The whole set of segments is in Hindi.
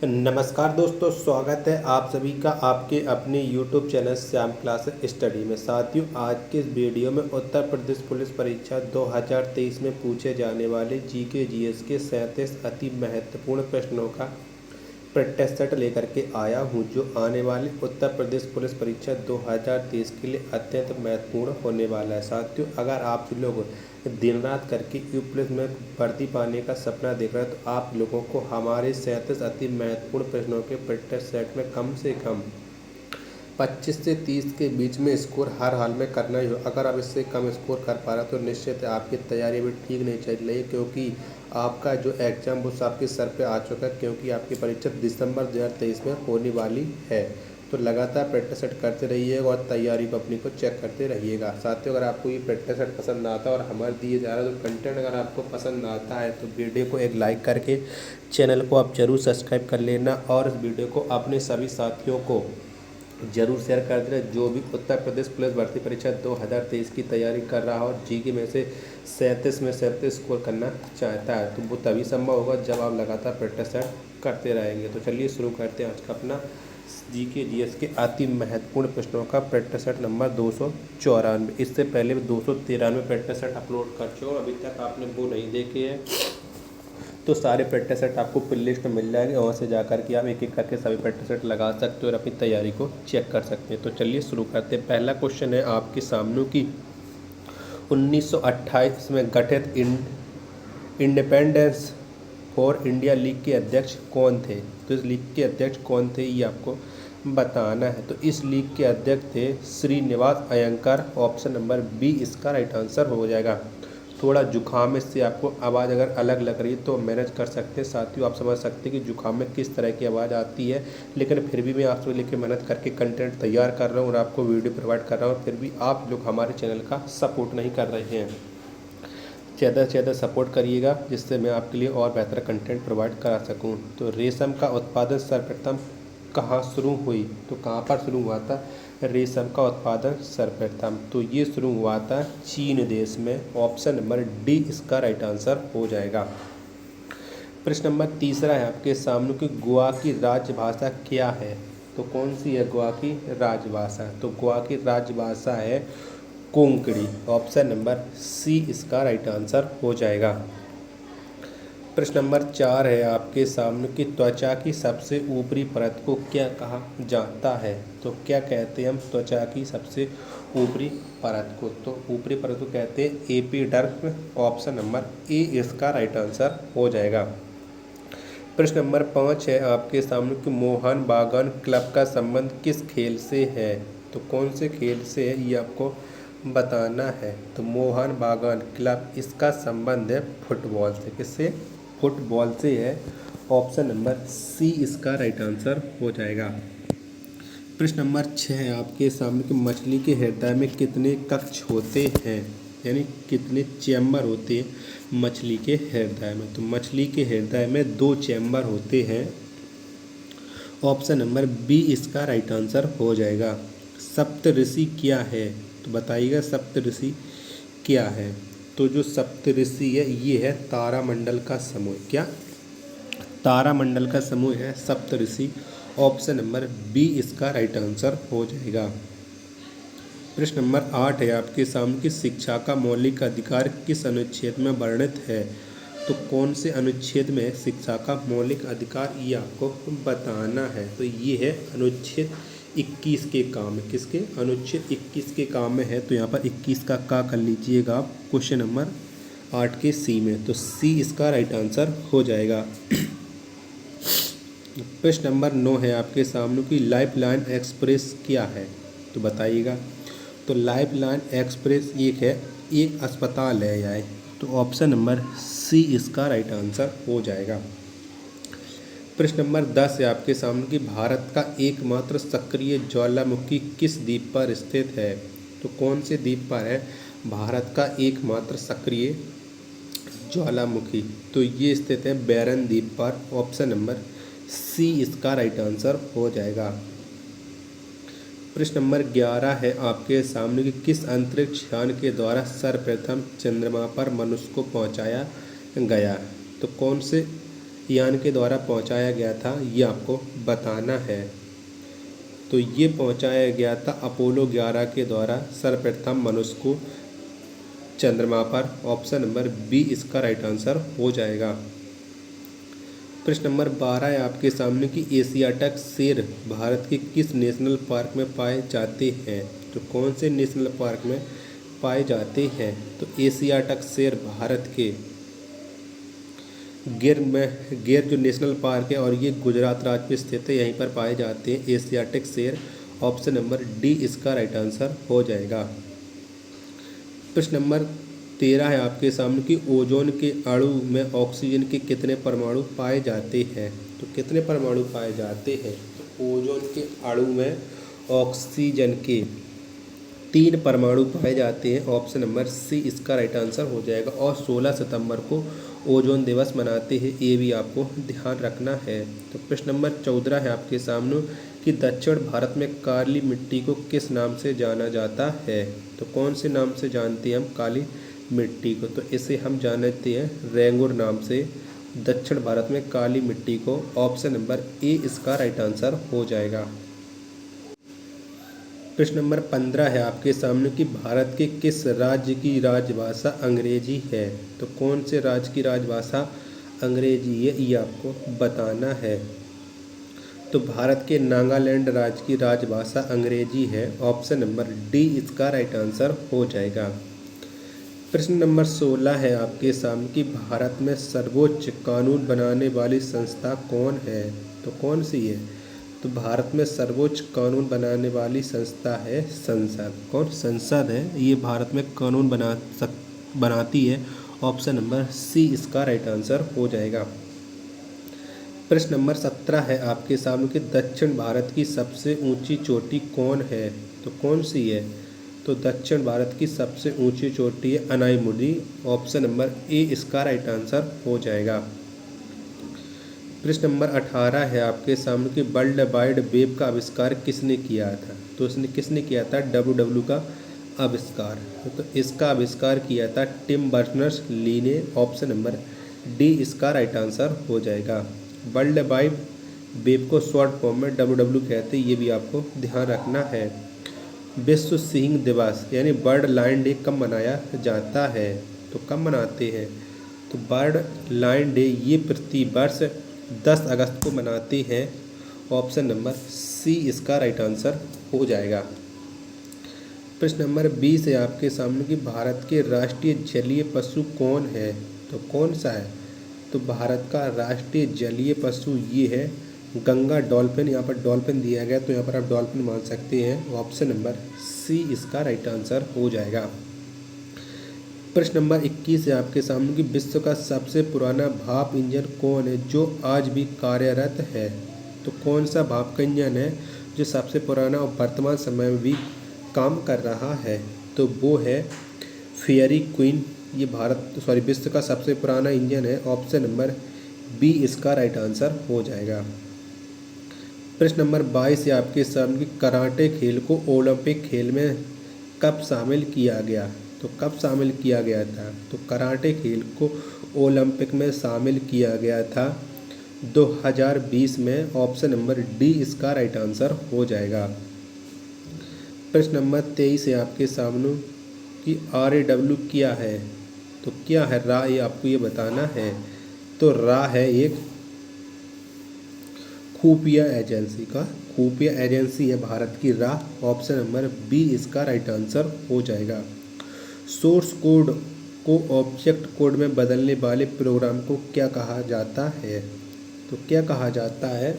नमस्कार दोस्तों, स्वागत है आप सभी का आपके अपने YouTube channel Shyam class study में। साथियों, आज के इस वीडियो में उत्तर प्रदेश पुलिस परीक्षा 2023 में पूछे जाने वाले जीके जीएस के 37 अति महत्वपूर्ण प्रश्नों का प्रैक्टिस सेट लेकर के आया हूं, जो आने वाले उत्तर प्रदेश पुलिस परीक्षा 2023 के लिए अत्यंत महत्वपूर्ण होने वाला है। साथियों, अगर आप लोग दिन रात करके यूपी पुलिस में भर्ती पाने का सपना देख रहे हैं, तो आप लोगों को हमारे 37 अति महत्वपूर्ण प्रश्नों के प्रैक्टिस सेट में कम से कम 25 से 30 के बीच में स्कोर हर हाल में करना ही हो। अगर आप इससे कम स्कोर कर पा रहे तो निश्चित है आपकी तैयारी भी ठीक नहीं चल रही है, क्योंकि आपका जो एग्ज़ाम वो आपके सर पे आ चुका है, क्योंकि आपकी परीक्षा दिसंबर 2023 में होने वाली है। तो लगातार प्रैक्टिस सेट करते रहिएगा और तैयारी को अपनी को चेक करते रहिएगा। साथियों, अगर आपको ये प्रैक्टिस सेट पसंद आता है और हमारे दिए जा रहा है तो कंटेंट अगर आपको पसंद आता है तो वीडियो को एक लाइक करके चैनल को आप जरूर सब्सक्राइब कर लेना और इस वीडियो को अपने सभी साथियों को जरूर शेयर कर देना जो भी उत्तर प्रदेश पुलिस भर्ती परीक्षा 2023 की तैयारी कर रहा हो और जीके में से 37 में 37 स्कोर करना चाहता है। तो वो तभी संभव होगा जब आप लगातार प्रैक्टिस सेट करते रहेंगे। तो चलिए शुरू करते हैं आज का अपना जीके जीएस के अति महत्वपूर्ण प्रश्नों का प्रैक्टिस सेट नंबर 294। इससे पहले 293 प्रैक्टिस सेट अपलोड कर चुका हूँ, अभी तक आपने वो नहीं देखे हैं तो सारे प्रैक्टिस सेट आपको प्ले लिस्ट में मिल जाएंगे, वहाँ से जाकर के आप एक एक करके सभी प्रैक्टिस सेट लगा सकते हो और अपनी तैयारी को चेक कर सकते हैं। तो चलिए शुरू करते हैं। पहला क्वेश्चन है आपके सामने की 1928 में गठित इंडिपेंडेंस फॉर इंडिया लीग के अध्यक्ष कौन थे। तो इस लीग के अध्यक्ष कौन थे ये आपको बताना है। तो इस लीग के अध्यक्ष थे श्रीनिवास अयंकर। ऑप्शन नंबर बी इसका राइट आंसर हो जाएगा। थोड़ा जुकाम इससे आपको आवाज़ अगर अलग लग रही है तो मैनेज कर सकते हैं। साथियों, आप समझ सकते हैं कि जुकाम में किस तरह की आवाज़ आती है, लेकिन फिर भी मैं आपसे लेकर मेहनत करके कंटेंट तैयार कर रहा हूँ और आपको वीडियो प्रोवाइड कर रहा हूँ, फिर भी आप लोग हमारे चैनल का सपोर्ट नहीं कर रहे हैं। ज़्यादा से ज़्यादा सपोर्ट करिएगा जिससे मैं आपके लिए और बेहतर कंटेंट प्रोवाइड करा सकूँ। तो रेशम का उत्पादन सर्वप्रथम कहाँ शुरू हुई, तो कहाँ पर शुरू हुआ था रेशम का उत्पादन सर्वप्रथम। तो ये शुरू हुआ था चीन देश में। ऑप्शन नंबर डी इसका राइट आंसर हो जाएगा। प्रश्न नंबर तीसरा है आपके सामने कि गोवा की राजभाषा क्या है। तो कौन सी है गोवा की राजभाषा। तो गोवा की राजभाषा है कोंकणी। ऑप्शन नंबर सी इसका राइट आंसर हो जाएगा। प्रश्न नंबर 4 है आपके सामने कि त्वचा की सबसे ऊपरी परत को क्या कहा जाता है। तो क्या कहते हैं हम त्वचा की सबसे ऊपरी परत को। तो ऊपरी परत को कहते हैं एपिडर्म। ऑप्शन नंबर ए इसका राइट आंसर हो जाएगा। प्रश्न नंबर 5 है आपके सामने कि मोहन बागान क्लब का संबंध किस खेल से है। तो कौन से खेल से है ये आपको बताना है। तो मोहन बागान क्लब इसका संबंध है फुटबॉल से। किससे, फुटबॉल से है। ऑप्शन नंबर सी इसका राइट आंसर हो जाएगा। प्रश्न नंबर 6 है आपके सामने कि मछली के हृदय में कितने कक्ष होते हैं, यानी कितने चैम्बर होते हैं मछली के हृदय में। तो मछली के हृदय में 2 चैम्बर होते हैं। ऑप्शन नंबर बी इसका राइट आंसर हो जाएगा। सप्तऋषि क्या है, तो बताइएगा सप्तऋषि क्या है। तो जो सप्तऋषि है ये है तारामंडल का समूह। क्या, तारामंडल का समूह है सप्तऋषि। ऑप्शन नंबर बी इसका राइट आंसर हो जाएगा। प्रश्न नंबर 8 है आपके सामने कि शिक्षा का मौलिक अधिकार किस अनुच्छेद में वर्णित है। तो कौन से अनुच्छेद में शिक्षा का मौलिक अधिकार ये आपको बताना है। तो ये है अनुच्छेद 21 के काम में। किसके, अनुच्छेद 21 के काम में है। तो यहाँ पर 21 का कर लीजिएगा आप क्वेश्चन नंबर 8 के सी में। तो सी इसका राइट आंसर हो जाएगा। प्रश्न नंबर 9 है आपके सामने कि लाइफ लाइन एक्सप्रेस क्या है। तो बताइएगा। तो लाइफ लाइन एक्सप्रेस एक अस्पताल है यह। तो ऑप्शन नंबर सी इसका राइट आंसर हो जाएगा। प्रश्न नंबर 10 है आपके सामने कि भारत का एकमात्र सक्रिय ज्वालामुखी किस द्वीप पर स्थित है। तो कौन से द्वीप पर है भारत का एकमात्र सक्रिय ज्वालामुखी। तो ये स्थित है बैरन द्वीप पर। ऑप्शन नंबर सी इसका राइट आंसर हो जाएगा। प्रश्न नंबर 11 है आपके सामने कि किस अंतरिक्ष यान के द्वारा सर्वप्रथम चंद्रमा पर मनुष्य को पहुंचाया गया। तो कौन से यान के द्वारा पहुंचाया गया था, ये आपको बताना है। तो ये पहुंचाया गया था अपोलो 11 के द्वारा सर्वप्रथम मनुष्य को चंद्रमा पर। ऑप्शन नंबर बी इसका राइट आंसर हो जाएगा। प्रश्न नंबर 12 है आपके सामने कि एशियाटिक शेर भारत के किस नेशनल पार्क में पाए जाते हैं। तो कौन से नेशनल पार्क में पाए जाते हैं। तो एशियाटिक शेर भारत के गिर जो नेशनल पार्क है और ये गुजरात राज्य में स्थित है, यहीं पर पाए जाते हैं एशियाटिक शेर। ऑप्शन नंबर डी इसका राइट आंसर हो जाएगा। प्रश्न नंबर 13 है आपके सामने कि ओजोन के अणु में ऑक्सीजन के कितने परमाणु पाए जाते हैं। तो कितने परमाणु पाए जाते हैं। तो ओजोन के अणु में ऑक्सीजन के 3 परमाणु पाए जाते हैं। ऑप्शन नंबर सी इसका राइट आंसर हो जाएगा। और 16 सितंबर को ओजोन दिवस मनाते हैं, ये भी आपको ध्यान रखना है। तो प्रश्न नंबर 14 है आपके सामने कि दक्षिण भारत में काली मिट्टी को किस नाम से जाना जाता है। तो कौन से नाम से जानते हैं हम काली मिट्टी को। तो इसे हम जानते हैं रेंगुर नाम से दक्षिण भारत में काली मिट्टी को। ऑप्शन नंबर ए इसका राइट आंसर हो जाएगा। प्रश्न नंबर 15 है आपके सामने कि भारत के किस राज्य की राजभाषा अंग्रेजी है। तो कौन से राज्य की राजभाषा अंग्रेजी है, ये आपको बताना है। तो भारत के नागालैंड राज्य की राजभाषा अंग्रेजी है। ऑप्शन नंबर डी इसका राइट आंसर हो जाएगा। प्रश्न नंबर 16 है आपके सामने कि भारत में सर्वोच्च कानून बनाने वाली संस्था कौन है। तो कौन सी है। तो भारत में सर्वोच्च कानून बनाने वाली संस्था है संसद। कौन संसद है, ये भारत में कानून बनाती है। ऑप्शन नंबर सी इसका राइट आंसर हो जाएगा। प्रश्न नंबर 17 है आपके सामने कि दक्षिण भारत की सबसे ऊंची चोटी कौन है। तो कौन सी है। तो दक्षिण भारत की सबसे ऊंची चोटी है अनाईमुदी। ऑप्शन नंबर ए इसका राइट आंसर हो जाएगा। प्रश्न नंबर 18 है आपके सामने कि वर्ल्ड वाइड वेब का आविष्कार किसने किया था। तो इसने किसने किया था WW का आविष्कार। तो इसका आविष्कार किया था टिम बर्नर्स ली ने। ऑप्शन नंबर डी इसका राइट आंसर हो जाएगा। वर्ल्ड वाइड वेब को शॉर्ट फॉर्म में WW कहते हैं, ये भी आपको ध्यान रखना है। विश्व सिंह दिवस यानी बर्ड लाइन डे कब मनाया जाता है। तो कब मनाते हैं। तो बर्ड लाइन डे ये प्रतिवर्ष 10 अगस्त को मनाते हैं। ऑप्शन नंबर सी इसका राइट आंसर हो जाएगा। प्रश्न नंबर 20 है आपके सामने कि भारत के राष्ट्रीय जलीय पशु कौन है। तो कौन सा है। तो भारत का राष्ट्रीय जलीय पशु ये है गंगा डॉल्फिन। यहाँ पर डॉल्फिन दिया गया, तो यहाँ पर आप डॉल्फिन मान सकते हैं। ऑप्शन नंबर सी इसका राइट आंसर हो जाएगा। प्रश्न नंबर 21 है आपके सामने कि विश्व का सबसे पुराना भाप इंजन कौन है जो आज भी कार्यरत है। तो कौन सा भाप का इंजन है जो सबसे पुराना और वर्तमान समय में भी काम कर रहा है। तो वो है फेयरी क्वीन। ये विश्व का सबसे पुराना इंजन है। ऑप्शन नंबर बी इसका राइट आंसर हो जाएगा। प्रश्न नंबर 22 है आपके सामने कि कराटे खेल को ओलंपिक खेल में कब शामिल किया गया। तो कब शामिल किया गया था। तो कराटे खेल को ओलंपिक में शामिल किया गया था 2020 में। ऑप्शन नंबर डी इसका राइट आंसर हो जाएगा। प्रश्न नंबर 23 है आपके सामने कि RAW क्या है। तो क्या है रा, ये आपको ये बताना है। तो रा है एक खुफिया एजेंसी है भारत की रा। ऑप्शन नंबर बी इसका राइट आंसर हो जाएगा। सोर्स कोड को ऑब्जेक्ट कोड में बदलने वाले प्रोग्राम को क्या कहा जाता है। तो क्या कहा जाता है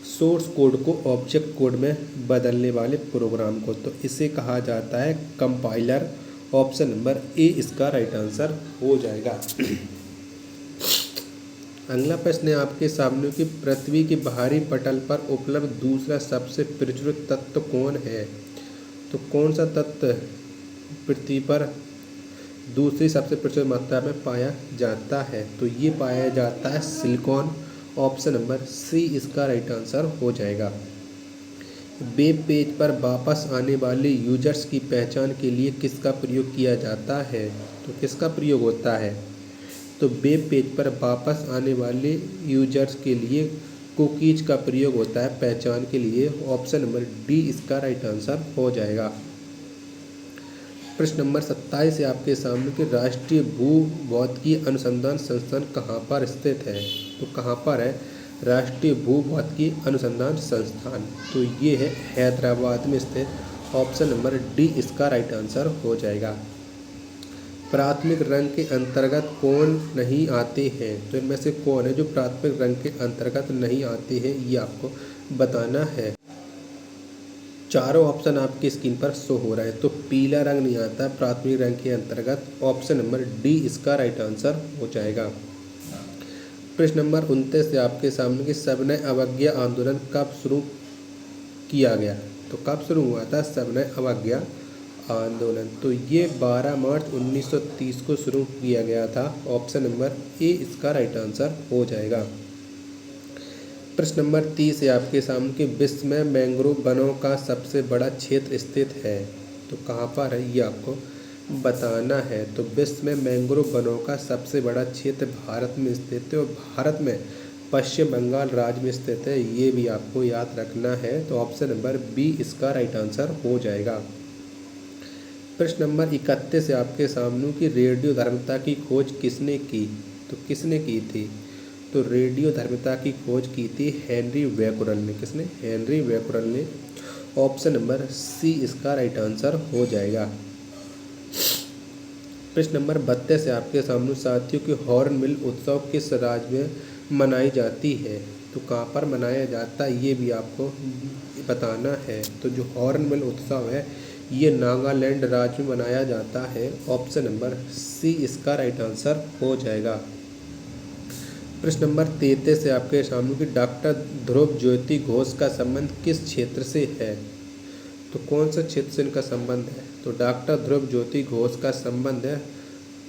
सोर्स कोड को ऑब्जेक्ट कोड में बदलने वाले प्रोग्राम को। तो इसे कहा जाता है कंपाइलर। ऑप्शन नंबर ए इसका राइट आंसर हो जाएगा। अगला प्रश्न है आपके सामने कि पृथ्वी के बाहरी पटल पर उपलब्ध दूसरा सबसे प्रचुर तत्व कौन है। तो कौन सा तत्व पृथ्वी पर दूसरी सबसे प्रचुर मात्रा में पाया जाता है। तो ये पाया जाता है सिलिकॉन। ऑप्शन नंबर सी इसका राइट आंसर हो जाएगा। वेब पेज पर वापस आने वाले यूजर्स की पहचान के लिए किसका प्रयोग किया जाता है। तो किसका प्रयोग होता है। तो वेब पेज पर वापस आने वाले यूजर्स के लिए कुकीज का प्रयोग होता है पहचान के लिए। ऑप्शन नंबर डी इसका राइट आंसर हो जाएगा। प्रश्न नंबर 27 है आपके सामने कि राष्ट्रीय भूभौतिकी अनुसंधान संस्थान कहाँ पर स्थित है। तो कहाँ पर है राष्ट्रीय भूभौतिकी अनुसंधान संस्थान? तो ये है हैदराबाद में स्थित। ऑप्शन नंबर डी इसका राइट आंसर हो जाएगा। प्राथमिक रंग के अंतर्गत कौन नहीं आते हैं? तो इनमें से कौन है जो प्राथमिक रंग के अंतर्गत नहीं आते हैं, ये आपको बताना है। चारों ऑप्शन आपकी स्क्रीन पर शो हो रहा है। तो पीला रंग नहीं आता प्राथमिक रंग के अंतर्गत। ऑप्शन नंबर डी इसका राइट आंसर हो जाएगा। प्रश्न नंबर 29 से आपके सामने कि सविनय अवज्ञा आंदोलन कब शुरू किया गया? तो कब शुरू हुआ था सविनय अवज्ञा आंदोलन? तो ये 12 मार्च 1930 को शुरू किया गया था। ऑप्शन नंबर ए इसका राइट आंसर हो जाएगा। प्रश्न नंबर 30 है आपके सामने कि विश्व में मैंग्रोव वनों का सबसे बड़ा क्षेत्र स्थित है। तो कहाँ पर है ये आपको बताना है। तो विश्व में मैंग्रोव वनों का सबसे बड़ा क्षेत्र भारत में स्थित है और भारत में पश्चिम बंगाल राज्य में स्थित है। ये भी आपको याद रखना है। तो ऑप्शन नंबर बी इसका राइट आंसर हो जाएगा। प्रश्न नंबर 31 है आपके सामने कि रेडियोधर्मिता की खोज किसने की? तो किसने की थी? तो रेडियोधर्मिता की खोज की थी हेनरी बैक्यूरेल ने। किसने? हेनरी बैक्यूरेल ने। ऑप्शन नंबर सी इसका राइट आंसर हो जाएगा। प्रश्न नंबर 32 है आपके सामने साथियों कि हॉर्नबिल उत्सव किस राज्य में मनाई जाती है? तो कहाँ पर मनाया जाता है ये भी आपको बताना है। तो जो हॉर्नबिल उत्सव है ये नागालैंड राज्य में मनाया जाता है। ऑप्शन नंबर सी इसका राइट आंसर हो जाएगा। प्रश्न नंबर 33 से आपके सामने कि डॉक्टर ध्रुव ज्योति घोष का संबंध किस क्षेत्र से है? तो कौन सा क्षेत्र से इनका संबंध है? तो डॉक्टर ध्रुव ज्योति घोष का संबंध है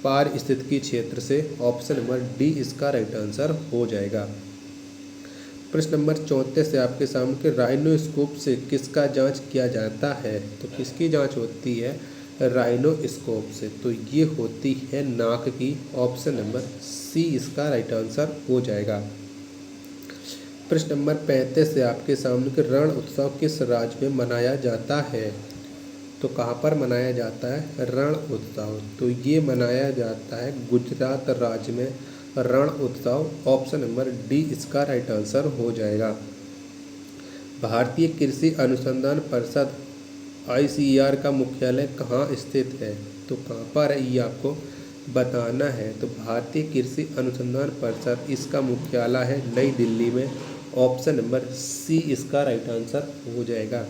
पारिस्थितिकी क्षेत्र से। ऑप्शन नंबर डी इसका राइट आंसर हो जाएगा। प्रश्न नंबर 34 से आपके सामने कि राइनोस्कोप से किसका जांच किया जाता है? तो किसकी जांच होती है राइनोस्कोप से? तो ये होती है नाक की। ऑप्शन नंबर सी इसका राइट आंसर हो जाएगा। प्रश्न नंबर 35 से आपके सामने कि रण उत्सव किस राज्य में मनाया जाता है? तो कहाँ पर मनाया जाता है रण उत्सव? तो ये मनाया जाता है गुजरात राज्य में रण उत्सव। ऑप्शन नंबर डी इसका राइट आंसर हो जाएगा। भारतीय कृषि अनुसंधान परिषद ICAR का मुख्यालय कहाँ स्थित है? तो कहाँ पर है ये आपको बताना है। तो भारतीय कृषि अनुसंधान परिषद इसका मुख्यालय है नई दिल्ली में। ऑप्शन नंबर सी इसका राइट आंसर हो जाएगा।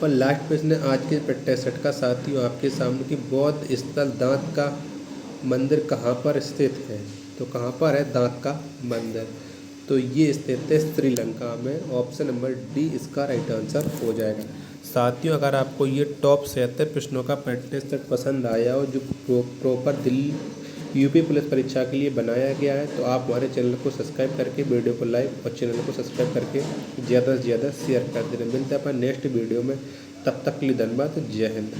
और लास्ट प्रश्न है आज के पेट्टा का साथियों आपके सामने कि बौद्ध स्थल दांत का मंदिर कहाँ पर स्थित है? तो कहाँ पर है दांत का मंदिर? तो ये स्थित है श्रीलंका में। ऑप्शन नंबर डी इसका राइट आंसर हो जाएगा। साथियों अगर आपको ये टॉप 77 प्रश्नों का प्रैक्टिस सेट पसंद आया हो जो प्रॉपर दिल्ली यूपी पुलिस परीक्षा के लिए बनाया गया है तो आप हमारे चैनल को सब्सक्राइब करके वीडियो को लाइक और चैनल को सब्सक्राइब करके ज़्यादा से ज़्यादा शेयर कर देना। मिलते हैं अपन नेक्स्ट वीडियो में। तब तक के लिए धन्यवाद। जय हिंद।